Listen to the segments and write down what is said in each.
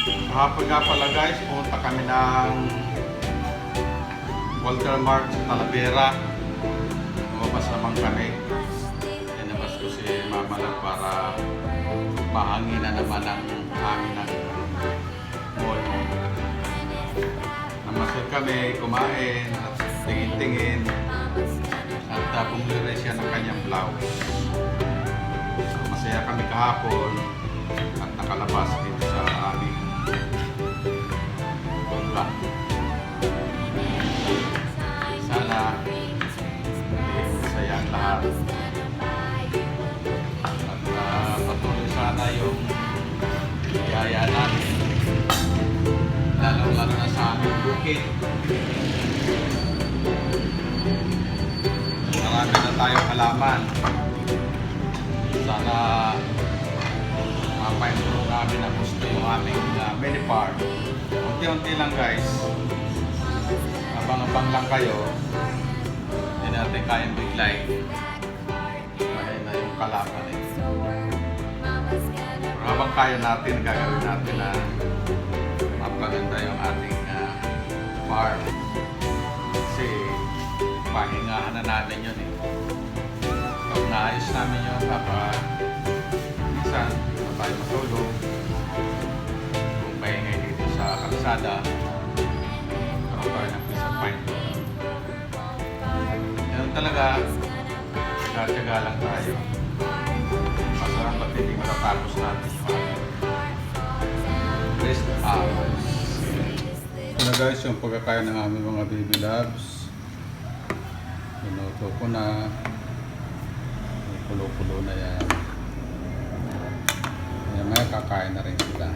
Kahapon nga pala guys, pumunta kami ng Walter Mart sa Talavera. Lumabas naman kami. Inabas ko si Mama lang para mahanginan naman ang hangin ng mall. Namasal kami, kumain, at tingin-tingin. At bumili siya ng kanyang blouse. So, masaya kami kahapon at nakalabas dito sa aming bangla. Sana masaya ang lahat. At patuloy sana yung biyaya namin. Lalo-lalo na sa aming bukid. Marami na tayong halaman. Sana mapa-improve namin na gusto yung aming mini farm. Unti-unti lang guys. Abang-abang lang kayo. Hindi natin kayang biglay. Mahal na yung kalaban eh. Pero habang kaya natin, gagawin natin na mapaganda yung ating farm. Kasi pahingahan na natin yun eh. Pag naayos namin yun, minsan na tayo matulog. Kung paingay dito sa kalsada, karoon tayo ng peace of mind. Yan talaga, tsaga lang tayo. Masarap at hindi matatapos natin yung rest hours. Ito na guys yung pagkakaya ng aming mga baby loves. Pinuto ko na. May pulo-pulo na yan. Kaya may kakain na rin sila.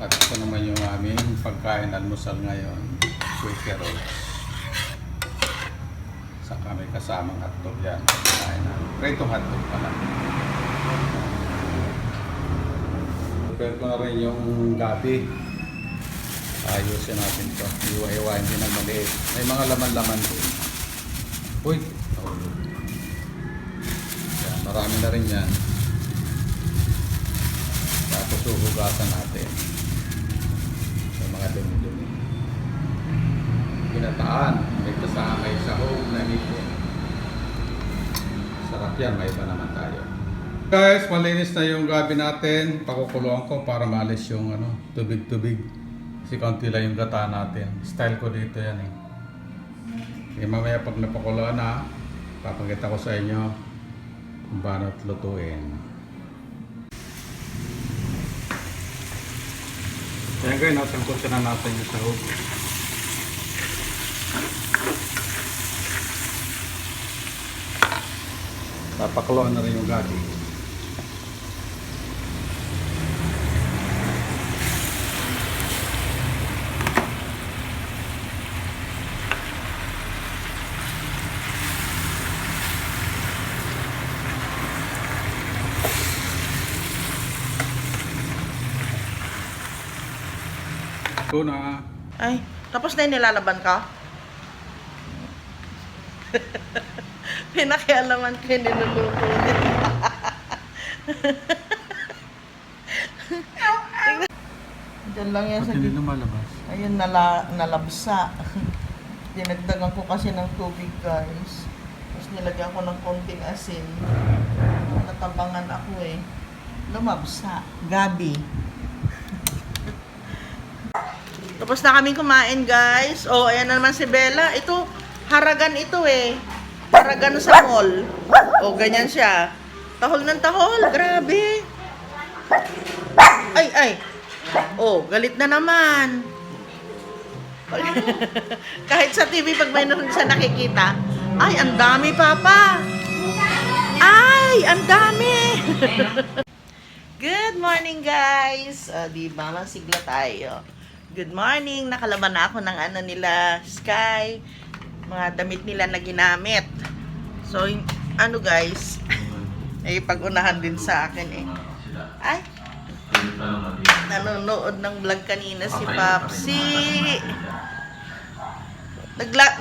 At ito naman yung aming pagkain almusal ngayon. Quaker rolls. Saka may kasamang hotdog yan. Pagkain na. Pretong hotdog pala. Prepare ko na rin yung gabi. Ayusin natin ito. Iwa-iwain din ang maliit. May mga laman-laman din. Uy! Yan, marami na rin yan. Tapos huhugasan natin. Sa mga dumi-dumi. Pinataan. May kasama may sahog na hipon. Sarap yan. May iba naman tayo. Guys, malinis na yung gabi natin. Pakukuluan ko para maalis yung tubig-tubig. Kasi kaunti lang yung gata natin. Style ko dito yan eh. Okay, mamaya pag napakuluan na, papakita ko sa inyo kung paano lutuin. Kaya guys, natangkot na natin yung sahog. Papakuluan na rin yung gabi. Na. Ay, tapos na yung nilalaban ka? Pinakialaman ko yung niluluto niya. Diyan lang yan sa hindi lumalabas. Ayun, nalabsa. Dinagdagan ko kasi ng tubig, guys. Tapos nilagyan ko ng konting asin. Natabangan ako eh. Lumabsa. Gabi. Tapos na kaming kumain, guys. Oh, ayan na naman si Bella. Ito, haragan ito eh. Haragan sa mall. Oh, ganyan siya. Tahol ng tahol. Grabe. Ay. Oh, galit na naman. Kahit sa TV, pag may siya nakikita, ay, ang dami, Papa. Ay, ang dami. Good morning, guys. Diba, masigla tayo. Good morning. Nakalaban na ako ng nila, Sky. Mga damit nila na ginamit. So, guys, ay pag-unahan din sa akin eh. Ay, nanonood ng vlog kanina si Papsi.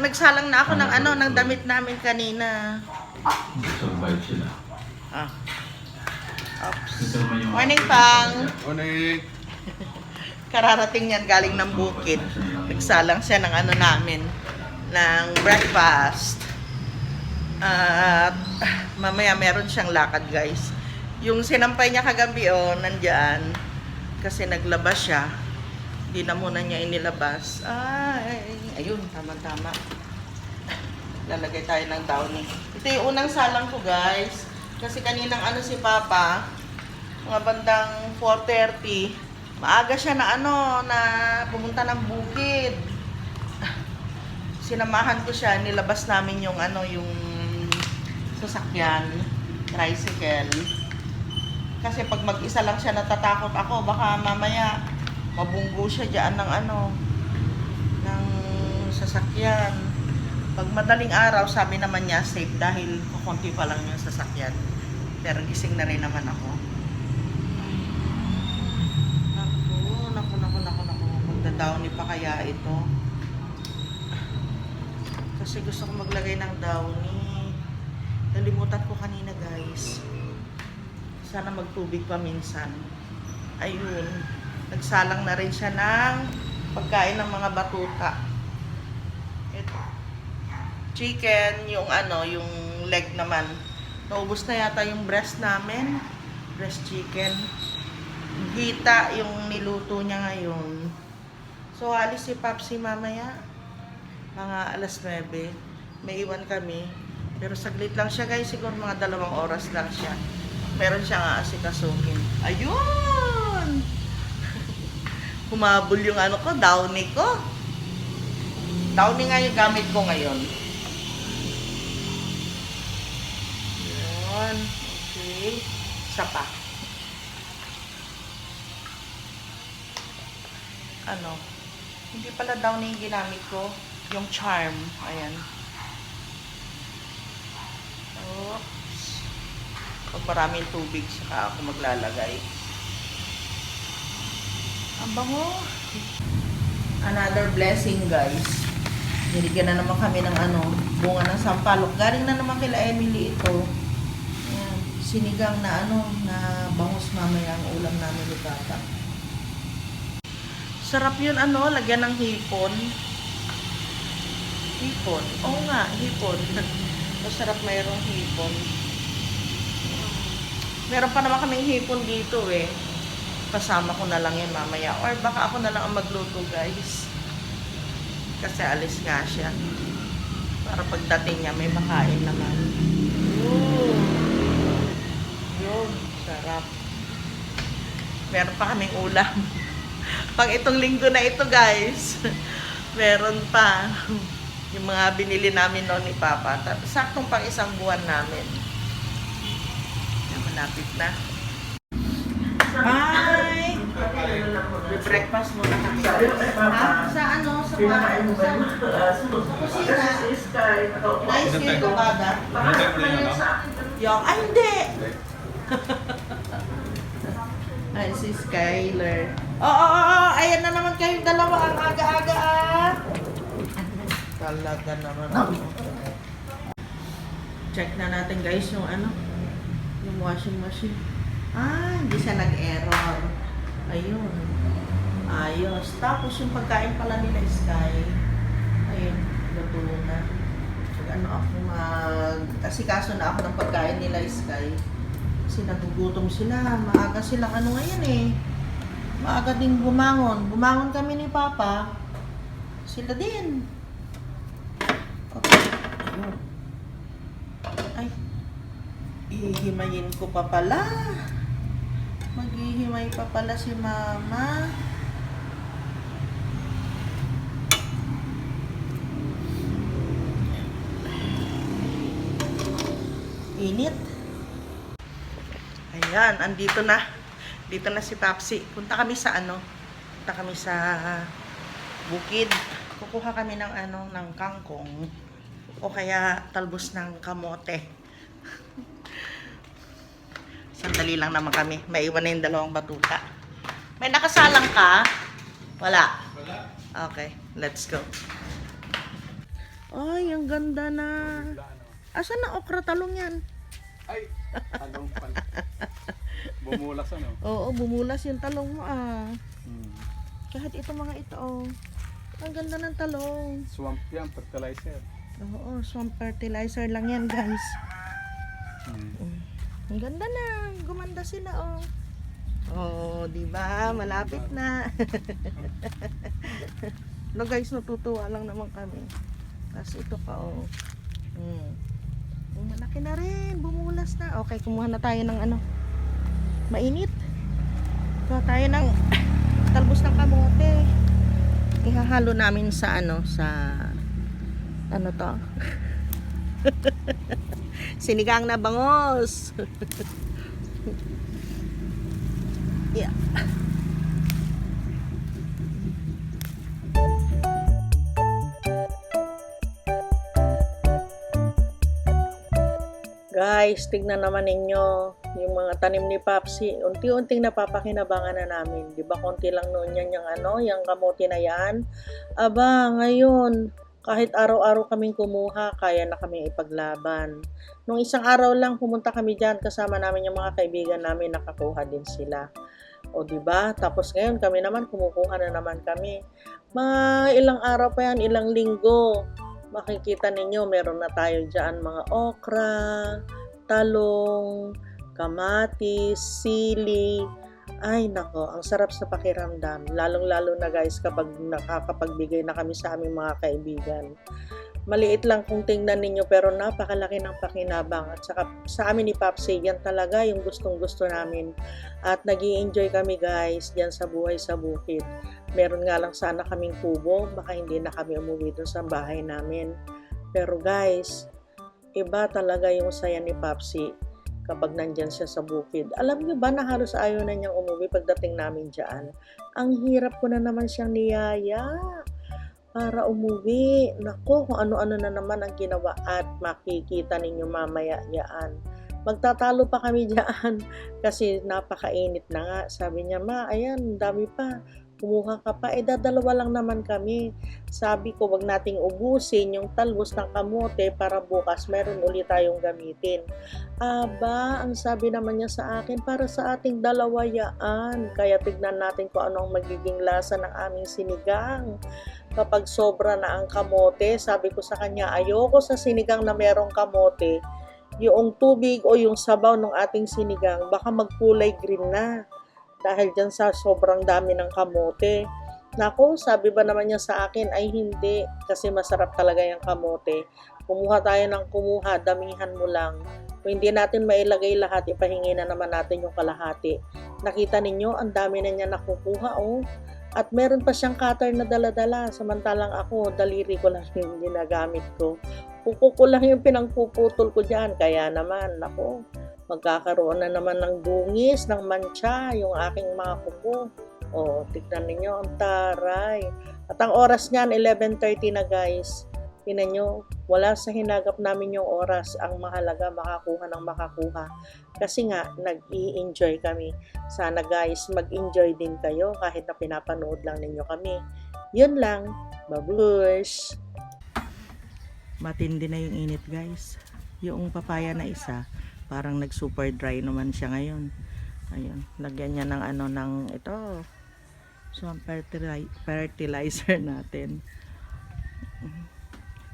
Nagsalang na ako ng ng damit namin kanina. Survive sila. Oops. Morning, Pang. Morning. Kararating yan galing ng bukid. Nagsalang siya ng ano namin, ng breakfast. At mamaya meron siyang lakad, guys. Yung sinampay niya kagabi, nandyan. Kasi naglabas siya. Hindi na muna niya inilabas. Ay, ayun, tama-tama. Lalagay tayo ng downy. Ito yung unang salang ko, guys. Kasi kaninang si Papa, mga bandang 4:30, maaga siya na pumunta ng bukid. Sinamahan ko siya, nilabas namin yung yung sasakyan, tricycle. Kasi pag mag-isa lang siya, natatakot ako, baka mamaya mabunggo siya diyan ng sasakyan. Pag madaling araw, sabi naman niya safe dahil kukunti pa lang yung sasakyan. Pero gising na rin naman ako. Naku. Magda-downy pa kaya ito. Kasi gusto ko maglagay ng downy. Nalimutan ko kanina, guys. Sana magtubig pa minsan. Ayun. Nagsalang na rin siya ng pagkain ng mga batuta. Ito. Chicken, yung yung leg naman. Naubos na yata yung breast namin. Breast chicken. Hita yung niluto niya ngayon. So, alis si Papsi mamaya. Mga alas 9. May iwan kami. Pero saglit lang siya, guys. Siguro mga 2 oras lang siya. Meron siyang aasikasukin. Ayun! Humabol yung ko, downy ko. Downy nga yung gamit ko ngayon. Okay. Isa pa. Hindi pala downy yung ginamit ko. Yung charm. Ayan. Oops. Pag maraming tubig, saka ako maglalagay. Ang bango. Another blessing, guys. Nilagyan na naman kami ng bunga ng sampalok. Galing na naman kila Emily ito. Ayan, sinigang na na bangus mamaya ang ulam namin ni Papa. Sarap yun lagyan ng hipon. Hipon. Oo nga, hipon. Masarap mayroong hipon. Meron pa naman kaming hipon dito Pasama ko na lang yan mamaya. Or baka ako na lang ang magluto, guys. Kasi alis nga siya. Para pagdating niya, may makain naman. Ooh. Yun. Sarap. Meron pa kaming ulam. Pang itong linggo na ito, guys. Meron pa. Yung mga binili namin noon ni Papa. Saktong pang 1 buwan namin. Malapit na. Hi! Breakfast muna kami. Sa Sa kusina. Nice kayo ko kada. Ay, hindi! Ay, si Skyler. Oo. Ayan na naman kayong dalawa. Ang aga-aga Talaga naman ako. Check na natin, guys, yung yung washing machine. Hindi siya nag-error. Ayun. Ayos. Tapos yung pagkain pala nila Sky. Ayun, luto na. Asikaso na ako ng pagkain nila Sky. Kasi nagugutom sila. Maaga silang ngayon Maaga din bumangon. Bumangon kami ni Papa. Sila din. Okay. Ayun. Ay. Ihihimayin ko pa pala. Maghihimay pa pala si Mama. Init. Ayan, andito na. Dito na si Papsi. Punta kami sa Punta kami sa bukid. Kukuha kami ng ng kangkong o kaya talbos ng kamote. Sandali lang naman kami. May iwan na yung 2 batuta. May nakasalang ka? Wala. Okay, let's go. Ay, ang ganda na. Asan na okra talong yan? Ay, talong pala. Bumulas ano? Oo, bumulas yung talong mo ah. Hmm. Kahit ito mga ito oh. Ang ganda ng talong. Swamp yan, fertilizer. Oo, swamp fertilizer lang yan guys. Hmm. Ang ganda na. Gumanda sila oh. Oh, di ba? Malapit na. No guys, natutuwa lang naman kami. Tapos ito pa oh. Malaki na rin. Bumulas na. Okay, kumuha na tayo ng ano. Mainit. Kuha tayo ng talbos ng kamote. Ihahalo namin sa ano, sa ano to? Sinigang na bangos. Yeah. Guys, tignan naman ninyo yung mga tanim ni Papsi. Unti-unting napapakinabangan na namin. Di ba konti lang noon yan yung ano, yung kamote na yan. Aba, ngayon, kahit araw-araw kaming kumuha, kaya na kaming ipaglaban. Nung isang araw lang pumunta kami diyan, kasama namin yung mga kaibigan namin, nakakuha din sila. O di ba? Tapos ngayon kami naman kumukuha na naman kami. Mga ilang araw pa yan, ilang linggo. Makikita ninyo, meron na tayo diyan mga okra, talong, kamatis, sili. Ay nako, ang sarap sa pakiramdam. Lalong-lalo na guys kapag nakakapagbigay na kami sa aming mga kaibigan. Maliit lang kung tingnan ninyo pero napakalaki ng pakinabang. At saka sa amin ni Papsi, yan talaga yung gustong-gusto namin. At nag-i-enjoy kami guys diyan sa buhay sa bukid. Meron nga lang sana kaming kubo, baka hindi na kami umuwi dun sa bahay namin. Pero guys, iba talaga yung saya ni Papsi kapag nandyan siya sa bukid. Alam niyo ba na halos ayaw na niyang umuwi pagdating namin dyan? Ang hirap ko na naman siyang niyaya para umuwi. Nako, kung ano-ano na naman ang ginawa at makikita ninyo mamaya yaan. Magtatalo pa kami dyan kasi napakainit na nga. Sabi niya, ma, ayan, dami pa. Kumuha ka pa, dadalawa lang naman kami. Sabi ko, wag nating ubusin yung talbos ng kamote para bukas meron ulit tayong gamitin. Aba, ang sabi naman niya sa akin, para sa ating dalawa yaan. Kaya tignan natin kung ano ang magiging lasa ng aming sinigang. Kapag sobra na ang kamote, sabi ko sa kanya, ayoko sa sinigang na merong kamote. Yung tubig o yung sabaw ng ating sinigang, baka magkulay green na. Dahil dyan sa sobrang dami ng kamote. Nako, sabi ba naman niya sa akin ay hindi kasi masarap talaga yung kamote. Kumuha tayo ng kumuha, damihan mo lang. Kung hindi natin mailagay lahat, ipahingi na naman natin yung kalahati. Nakita ninyo, ang dami na niya nakukuha oh. At meron pa siyang cutter na dala-dala. Samantalang ako, daliri ko lang yung ginagamit ko. Kuko ko lang yung pinangpuputol ko dyan. Kaya naman, nako, magkakaroon na naman ng dungis, ng mancha, yung aking mga kuko. O, tignan ninyo, ang taray. At ang oras niyan, 11:30 na guys. Tignan nyo, wala sa hinagap namin yung oras. Ang mahalaga, makakuha ng makakuha. Kasi nga, nag-i-enjoy kami. Sana guys, mag-enjoy din kayo kahit na pinapanood lang ninyo kami. Yun lang. Babush! Matindi na yung init guys. Yung papaya na isa, parang nag-super dry naman siya ngayon. Ayun, lagyan niya ng ano ng ito. So, fertilizer natin.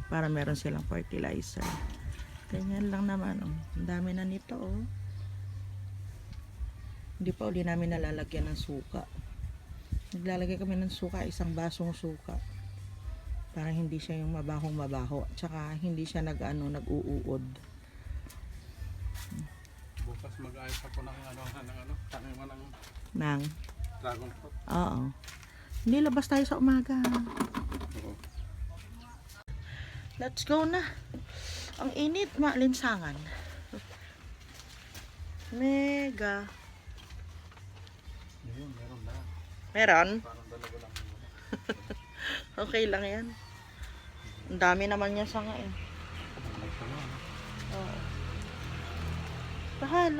Para meron silang fertilizer. Ganyan lang naman. Oh. Ang dami na nito. Oh. Hindi pa uli namin nalalagyan ng suka. Naglalagay kami ng suka, isang basong suka. Para hindi siya yung mabahong-mabaho. Tsaka hindi siya nag-uuod. Bukas mag-ayos ako ng taniman ng Nang? dragon fruit. Oo. Hindi, labas tayo sa umaga. Oo. Let's go na. Ang init, maalinsangan. Mega. Yun, meron na. Meron? Parang dalawa lang. Okay lang yan. Ang dami naman niya sanga eh. Oo. Tahal,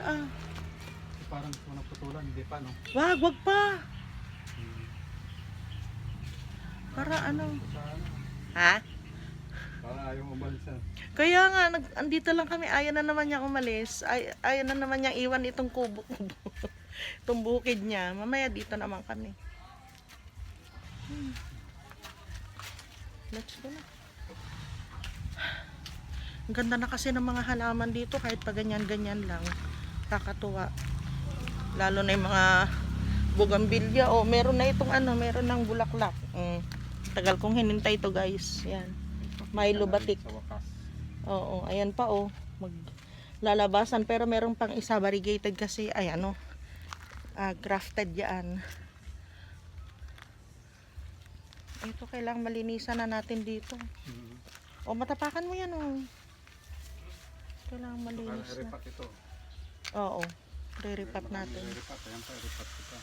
Parang gusto ng putulan, hindi pa, no? wag pa. Para ano? Ha? Parang ayaw umalis yan. Kaya nga, andito lang kami. Ayaw na naman niya umalis. Ayaw na naman niya iwan itong kubo-kubo. Itong bukid niya. Mamaya dito naman kami. Let's go na. Ang ganda na kasi ng mga halaman dito kahit pa ganyan-ganyan lang. Kakatuwa. Lalo na yung mga bugambilya. O, meron na itong meron ng bulaklak. Tagal kong hinintay ito guys. Yan. Milo batik. Sa wakas. Oo, ayan pa maglalabasan pero meron pang isa variegated kasi ay grafted yan. Ito kailangang malinisan na natin dito. O matapakan mo yan Kailangang malinis na. Ripat ito. Oo, re-repat natin. Ripat, ayan pa, ripat ito.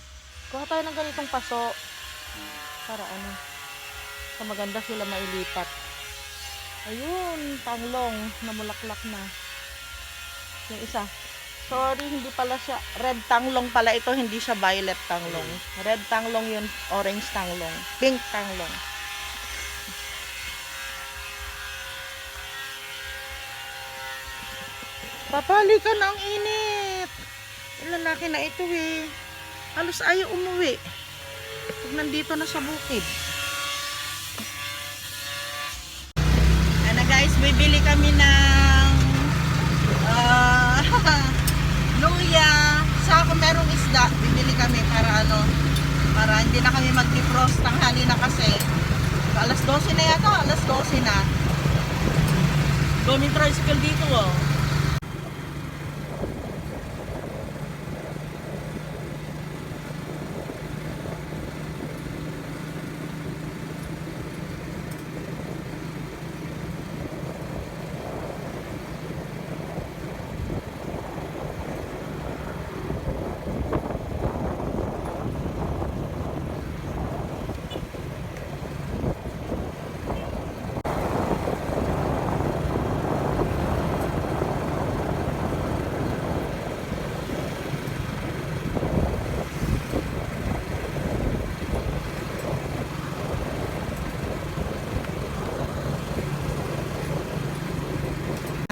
Kuha tayo ng ganitong paso para sa maganda sila mailipat. Ayun, tanglong na mulaklak na. Yung isa. Sorry, hindi pala siya. Red tanglong pala ito, hindi siya violet tanglong. Red tanglong yun, orange tanglong, pink tanglong. Papali ka na, ang init. Yung lalaki na ito halos ayaw umuwi. Pag nandito na sa bukid. Guys, bibili kami ng luya. Saka kung merong isda, bibili kami para para hindi na kami mag-defrost tanghali na kasi alas 12 na yata, alas 12 na. Daming tricycle dito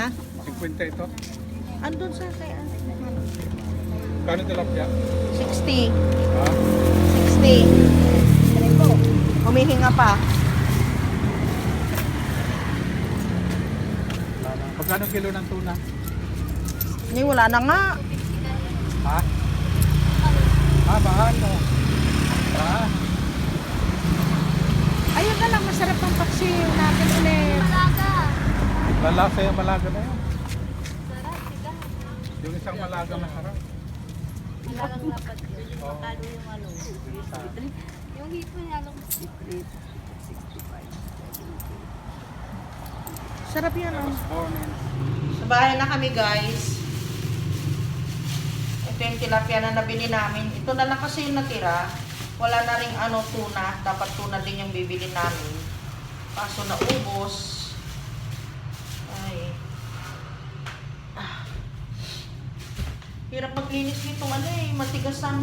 Ha? 50 ito. Andun sa kaya. Kano tilapia? 60. Ha? 60. Ano po? Humihinga pa. Pagkano kilo ng tuna? Hindi, wala na nga. Ha? Mahal mo. Ha? Ayun na lang, masarap ang paksiw natin ulit. Lalasa yung malaga na yun. Sarap, tiga. Yung isang malaga masarap. Malagang dapat yun. Makalo yung yung hipo niya, 65. Sarap yan Morning. Sa bahay na kami guys. Ito yung tilapia na nabili namin. Ito na lang kasi yung natira. Wala na ring tuna. Dapat tuna din yung bibili namin. Kaso naubos. Ay. Hirap maglinis nitong matigas ang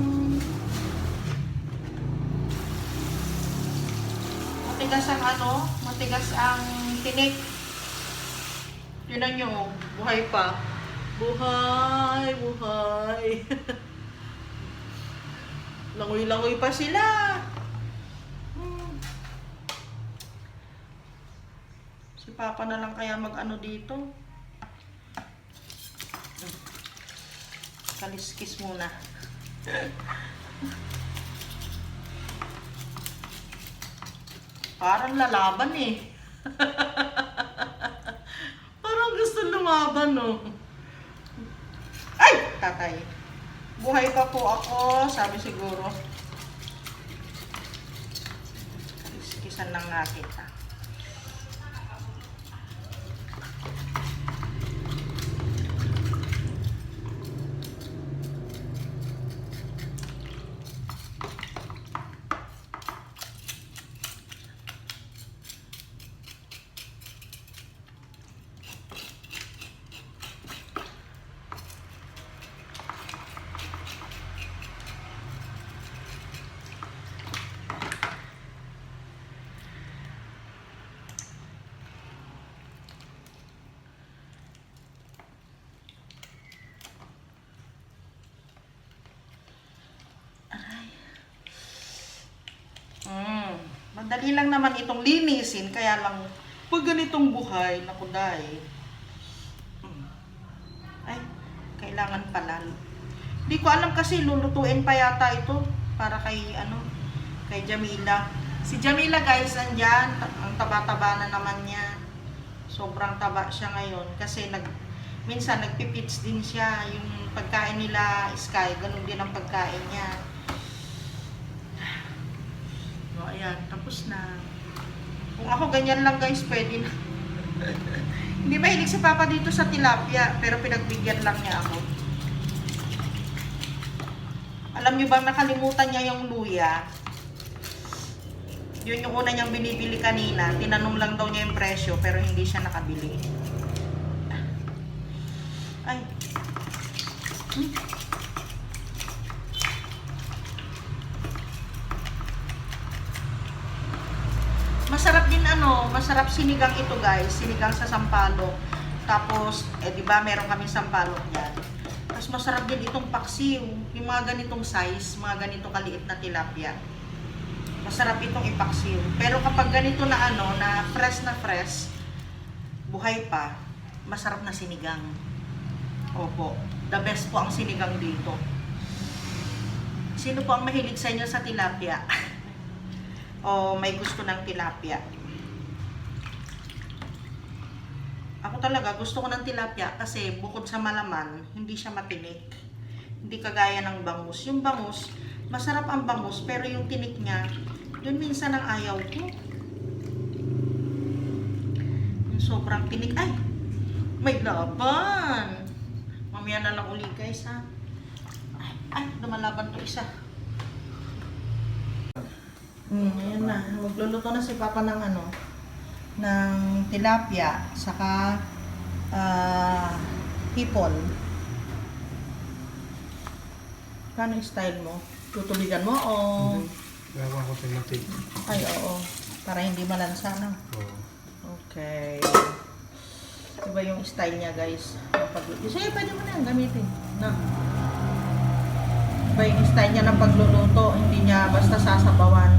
matigas ang tinik. Tingnan nyo, buhay pa. Buhay. Langoy-langoy pa sila. Si Papa na lang kaya dito. Kaliskis muna. Parang lalaban Parang gusto lumaban Ay! Tatay. Buhay pa po ako, sabi siguro. Kaliskisan lang natin Dali lang naman itong linisin, kaya lang pag ganitong buhay, naku day. Ay, kailangan pala. Di ko alam kasi lulutuin pa yata ito para kay kay Jamila. Si Jamila guys, andyan, ang taba-taba na naman niya. Sobrang taba siya ngayon kasi minsan nagpipits din siya. Yung pagkain nila Sky, ganun din ang pagkain niya. So, ayan, tapos na. Kung ako ganyan lang guys, pwede na. Hindi mahilig si Papa dito sa tilapia, pero pinagbigyan lang niya ako. Alam niyo ba, nakalimutan niya yung luya. Yun yung una niyang binibili kanina. Tinanong lang daw niya yung presyo, pero hindi siya nakabili. Ay. Masarap din masarap sinigang ito guys, sinigang sa sampalok. Tapos, di ba meron kami sampalok diyan. Tapos masarap din itong paksiw, yung mga ganitong size, mga ganito kaliit na tilapia. Masarap itong ipaksiw. Pero kapag ganito na na fresh, buhay pa, masarap na sinigang. Opo, the best po ang sinigang dito. Sino po ang mahilig sa inyo sa tilapia? O may gusto ng tilapia? Ako talaga gusto ko ng tilapia kasi bukod sa malaman, hindi siya matinik. Hindi kagaya ng bangus. Yung bangus, masarap ang bangus pero yung tinik niya, yun minsan ang ayaw ko. Yung sobrang tinik. Ay! May laban! Mamaya na lang uli guys ha. Ay, lumalaban to isa. Ayan na. Magluluto na si Papa ng ng tilapia, saka hipon. Kano yung style mo? Tutubigan mo o? Gawa ko tinatig. Ay, oo. Para hindi malansa na. Oo. Okay. Iba yung style niya guys. Sige, pwede mo na yan gamitin. Na. Iba yung style niya ng pagluluto. Hindi niya basta sasabawan.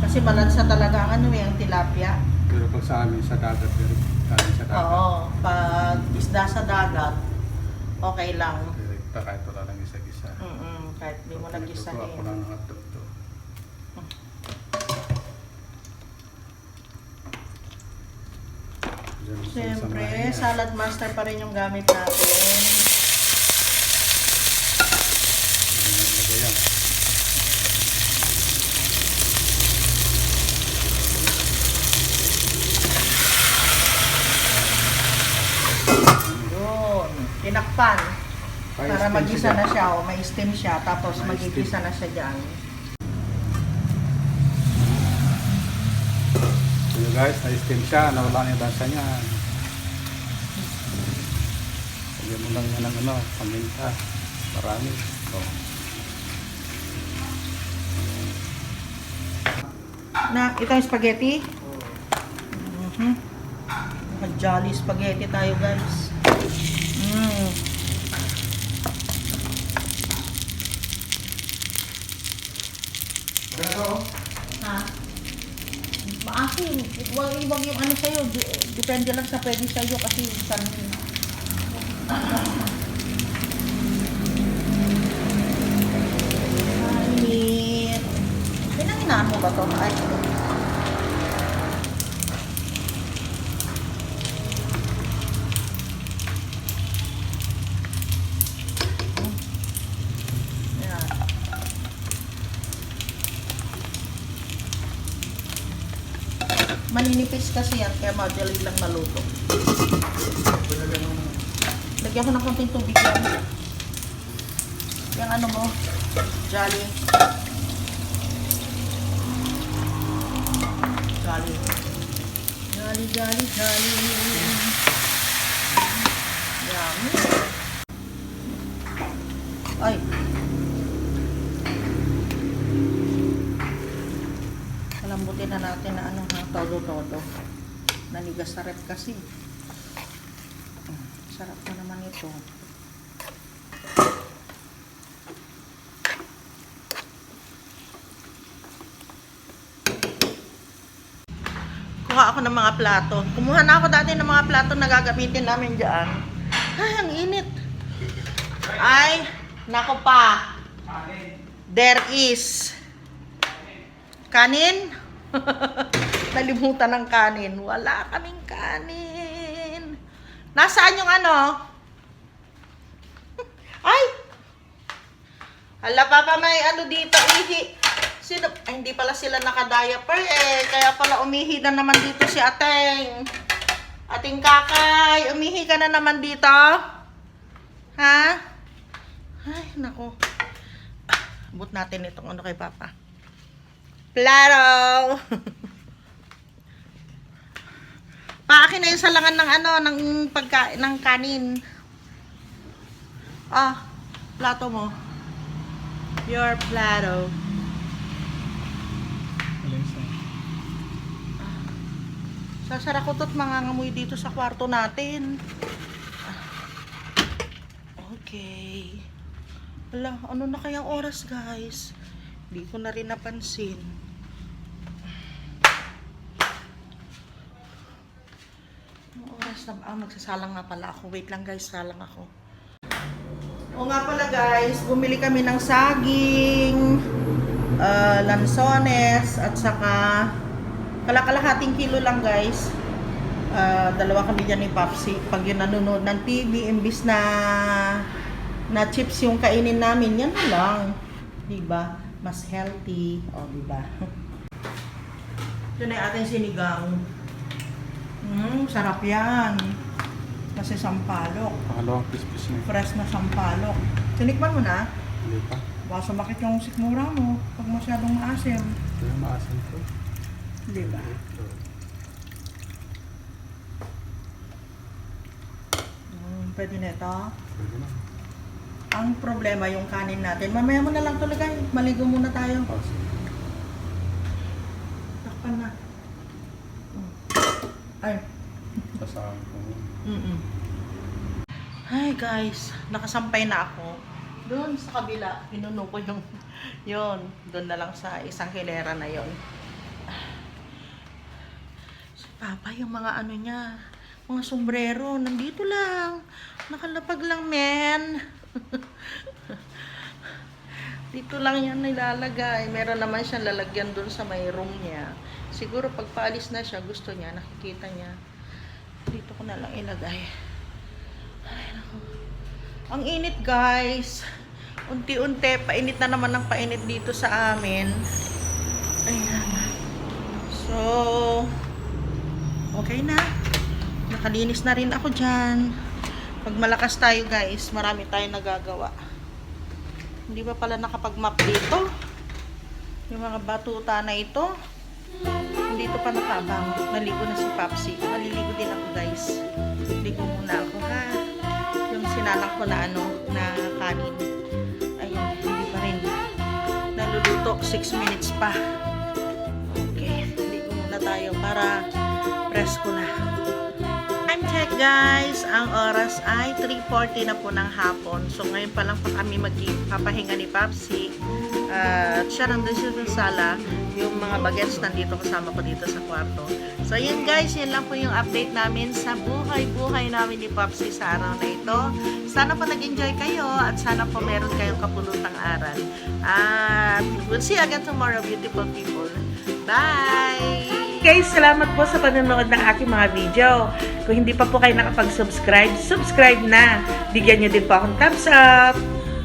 Kasi malansa talaga ang ang tilapia. Pero pag sa amin sa dagat, pero sa dagat. Oo, pag isda sa dagat, okay lang. Direkta kahit wala lang isa-gisa. Kahit di mo nag-isahin. Ako lang ng hotdog to. Siyempre, salad master pa rin yung gamit natin. Lagay yan. Yun, tinakpan. Para magisa na siya, may steam siya, tapos magigisa na siya dyan. So guys, na-steam siya, nawala na yung dansa niya. Lagyan mo lang yan ng paminta. Marami. So, ito yung spaghetti? Jolly spaghetti tayo guys. Ha? Maasin. Huwag yung sa'yo. Depende lang sa pwede sa'yo kasi saan Mainit. Pinanginaan mo ba ito? Ay, maninipis kasi yan, kaya madali lang maluto. Lagyan ko ng konting tubig yan. Yung mo, Jolly. Jolly. Jolly, jolly, jolly. Yummy. Ay. Lambutin na natin na todo-todo. Nanigas sa rep kasi. Sarap na naman ito. kuha ako ng mga plato. Kumuha na ako dati ng mga plato na gagamitin namin dyan. Ay, ang init. Ay, nako pa. There is kanin. Nalimutan ng kanin. Wala kaming kanin. Nasaan yung ano? Ay! Hala, Papa, may ano dito, ihi. Sino? Ay, hindi pala sila naka-diaper eh. Kaya pala umihi na naman dito si Ateng. Ating kakay, umihi ka na naman dito? Ha? Ay, nako. Abot natin itong ano kay Papa. Plato! Paakin na yung salangan ng ano, ng pagkain, ng kanin. Ah, plato mo. Your plato. Sasara ko to't mangangamoy dito sa kwarto natin. Okay. Wala, ano na kayang oras guys? Hindi ko na rin napansin. Ano oras na ba? Magsasalang nga pala ako. Wait lang guys, salang ako. O nga pala guys, bumili kami ng saging, lansones, at saka kalakalahating kilo lang guys. Dalawa kami dyan ni Popsi. Pag yun nanonood ng TV, imbis na chips yung kainin namin, yan na lang. Diba? Mas healthy. O, diba? Ito na yung ating sinigang. Sarap yan. Kasi sampalok. Pangalawang piece na. Fresh na sampalok. Sinikman mo na? Hindi pa. Baka sumakit yung sikmura mo pag masyadong maasim. Ito yung maasin ko. Diba? Pwede na ito. Pwede na. Ang problema yung kanin natin. Mamaya mo na lang talaga. Maligo muna tayo. Oh, sige. Takpan na. Ay. Kasama ko. Hi guys. Nakasampay na ako. Doon sa kabila. Pinuno ko yung yun. Doon na lang sa isang hilera na yon. Si Papa yung mga ano niya. Mga sombrero. Nandito lang. Nakalapag lang men. Dito lang yan nilalagay. Meron naman siyang lalagyan doon sa may room niya. Siguro pag paalis na siya, gusto niya, nakikita niya. Dito ko na lang ilagay. Ay, naku. Ang init guys. Unti-unti, painit na naman ng painit dito sa amin. Ayan. So, okay na. Nakalinis na rin ako dyan. Pag malakas tayo guys, marami tayong nagagawa. Hindi ba pala nakapag-map dito? Yung mga batuta na ito. Dito pa nakabang. Naligo na si Popsi. Maliligo din ako guys. Ligo muna ako ha. Yung sinalang ko na ano, na kanin. Ayun, hindi pa rin. Naluluto, 6 minutes pa. Okay, ligo muna tayo para presko na. Time check guys, ang oras ay 3:40 na po ng hapon. So ngayon pa lang pa kami magpapahinga ni Popsi. At siya nandun siya sa sala. Yung mga bagets nandito kasama ko dito sa kwarto. So yun guys, yun lang po yung update namin sa buhay-buhay namin ni Popsi sa araw na ito. Sana po nag-enjoy kayo at sana po meron kayong kapulutang aral. At we'll see you again tomorrow, beautiful people. Bye! Guys, salamat po sa panonood ng aking mga video. Kung hindi pa po kayo nakapag-subscribe, subscribe na. Bigyan nyo din po akong thumbs up.